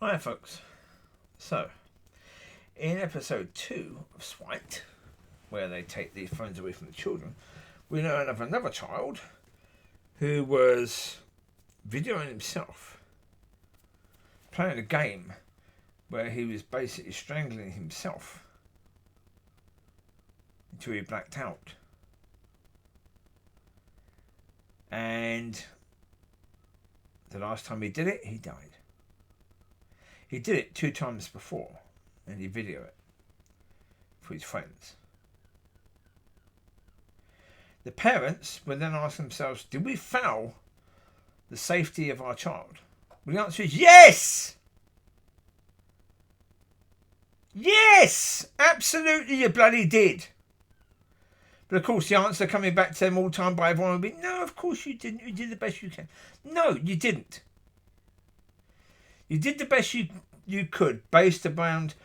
Hi folks. So, in episode 2 of Swiped, where they take these phones away from the children, we learn of another child who was videoing himself playing a game where he was basically strangling himself until he blacked out. And the last time he did it, he died. He did it 2 times before, and he videoed it for his friends. The parents would then ask themselves, did we foul the safety of our child? Well, the answer is yes! Yes! Absolutely you bloody did. But of course the answer coming back to them all the time by everyone would be, no, of course you didn't. You did the best you can. No, you didn't. You did the best you could based around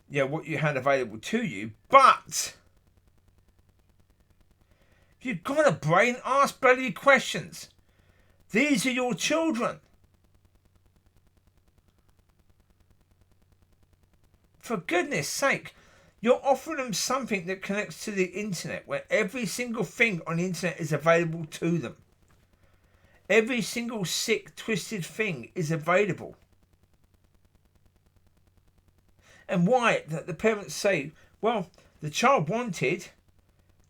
what you had available to you, but if you've got a brain, ask bloody questions. These are your children. For goodness sake, you're offering them something that connects to the internet, where every single thing on the internet is available to them. Every single sick, twisted thing is available. And why? The parents say, well, the child wanted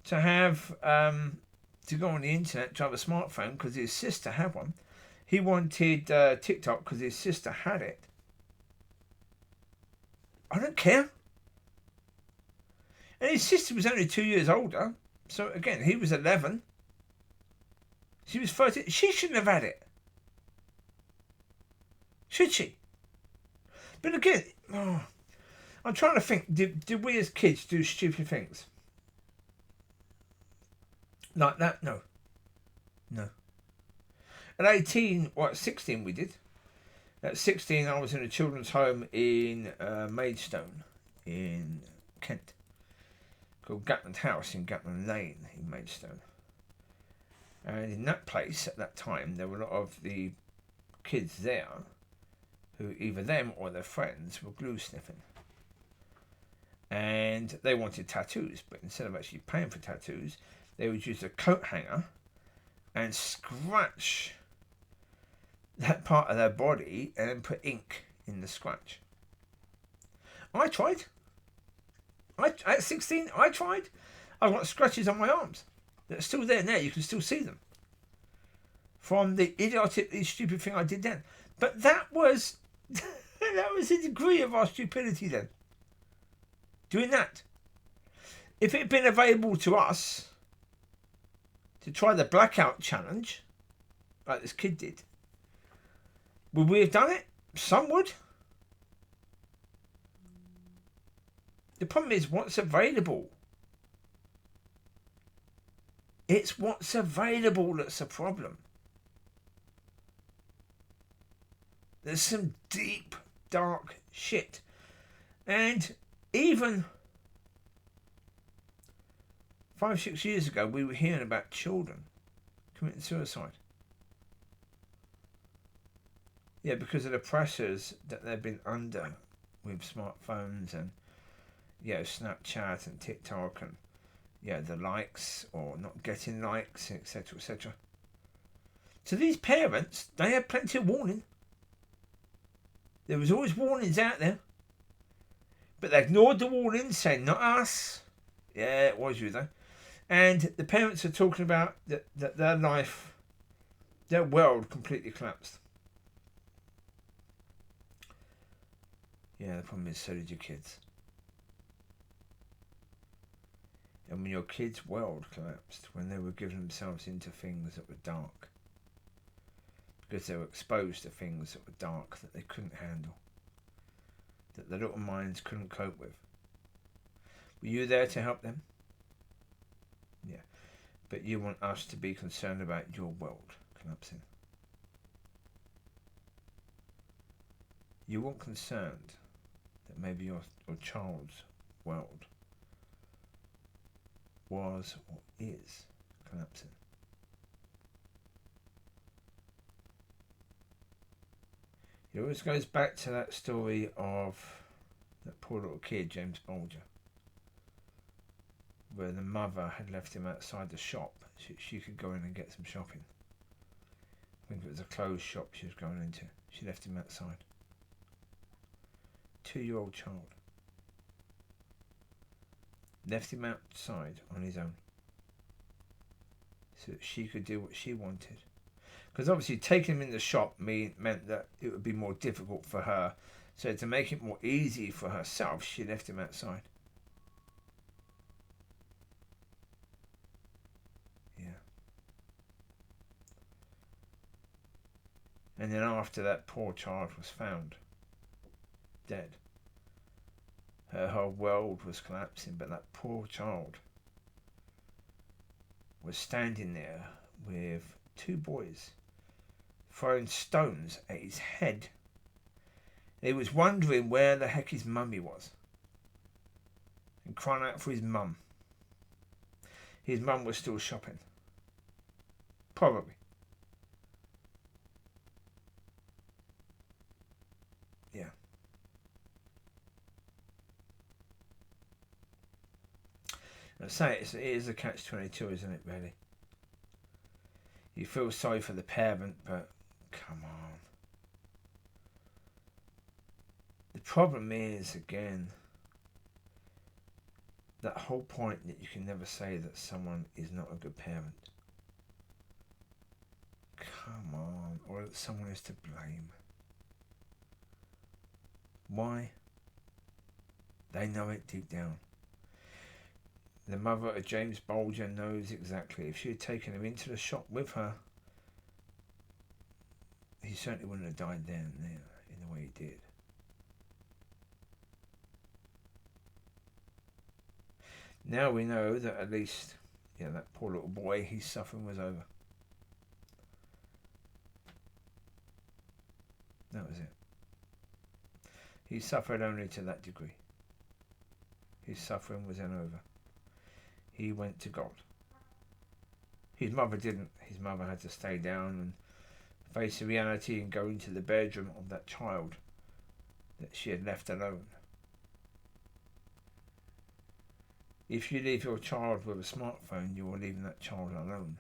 to have to go on the internet to have a smartphone because his sister had one. He wanted TikTok because his sister had it. I don't care. And his sister was only 2 years older. So again, he was 11. She was 13. She shouldn't have had it. Should she? But again, I'm trying to think, did we as kids do stupid things? Like that? No. At 18, 16 we did. At 16 I was in a children's home in Maidstone in Kent, called Gatland House in Gatland Lane in Maidstone. And in that place at that time there were a lot of the kids there who either them or their friends were glue sniffing. And they wanted tattoos, but instead of actually paying for tattoos, they would use a coat hanger and scratch that part of their body and then put ink in the scratch. I tried. At 16, I tried. I've got scratches on my arms. They're still there now. You can still see them. From the idiotically stupid thing I did then. But that was that was a degree of our stupidity then. Doing that. If it had been available to us to try the blackout challenge, like this kid did, would we have done it? Some would. The problem is what's available. It's what's available that's a problem. There's some deep, dark shit. And even 5-6 years ago, we were hearing about children committing suicide. Yeah, because of the pressures that they've been under with smartphones and Snapchat and TikTok and the likes or not getting likes, etc., etc. So these parents, they had plenty of warning. There was always warnings out there. But they ignored the warnings, saying, not us. Yeah, it was you though. And the parents are talking about that their life, their world completely collapsed. Yeah, the problem is so did your kids. And when your kids' world collapsed, when they were giving themselves into things that were dark, because they were exposed to things that were dark that they couldn't handle, that their little minds couldn't cope with. Were you there to help them? Yeah. But you want us to be concerned about your world collapsing. You weren't concerned that maybe your child's world was or is collapsing. It always goes back to that story of that poor little kid, James Bulger, where the mother had left him outside the shop so she could go in and get some shopping. I think it was a clothes shop she was going into. She left him outside. 2-year-old child. Left him outside on his own so that she could do what she wanted. Because obviously taking him in the shop meant that it would be more difficult for her. So to make it more easy for herself, she left him outside. Yeah. And then after that poor child was found dead, her whole world was collapsing, but that poor child was standing there with 2 boys throwing stones at his head. He was wondering where the heck his mummy was and crying out for his mum. His mum was still shopping. Probably. Yeah. I say it is a catch-22, isn't it, really? You feel sorry for the parent, but come on. The problem is, again, that whole point that you can never say that someone is not a good parent. Come on. Or that someone is to blame. Why? They know it deep down. The mother of James Bulger knows exactly. If she had taken him into the shop with her, he certainly wouldn't have died there and there in the way he did. Now we know that at least, that poor little boy, his suffering was over. That was it. He suffered only to that degree. His suffering was then over. He went to God. His mother didn't. His mother had to stay down and face the reality and go into the bedroom of that child that she had left alone. If you leave your child with a smartphone, you are leaving that child alone.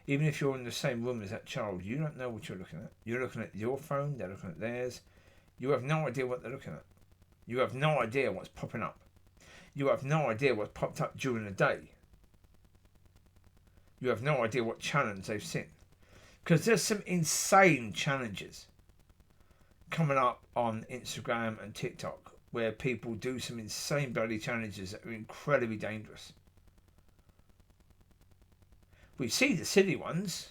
Even if you're in the same room as that child, you don't know what you're looking at. You're looking at your phone, they're looking at theirs. You have no idea what they're looking at. You have no idea what's popping up. You have no idea what's popped up during the day. You have no idea what challenge they've seen. Because there's some insane challenges coming up on Instagram and TikTok where people do some insane bloody challenges that are incredibly dangerous. We see the silly ones,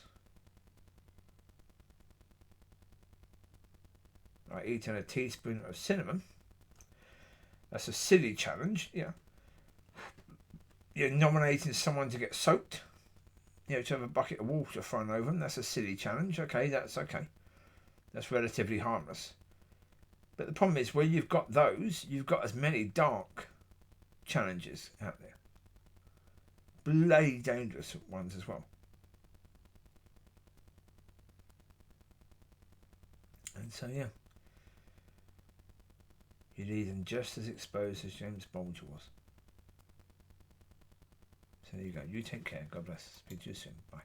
like eating a teaspoon of cinnamon. That's a silly challenge, yeah. You're nominating someone to get soaked, to have a bucket of water thrown over them. That's a silly challenge. Okay, that's okay. That's relatively harmless. But the problem is, where you've got those, you've got as many dark challenges out there. Bloody dangerous ones as well. And so, yeah. You leave them just as exposed as James Bulger was. So there you go. You take care. God bless. Speak to you soon. Bye.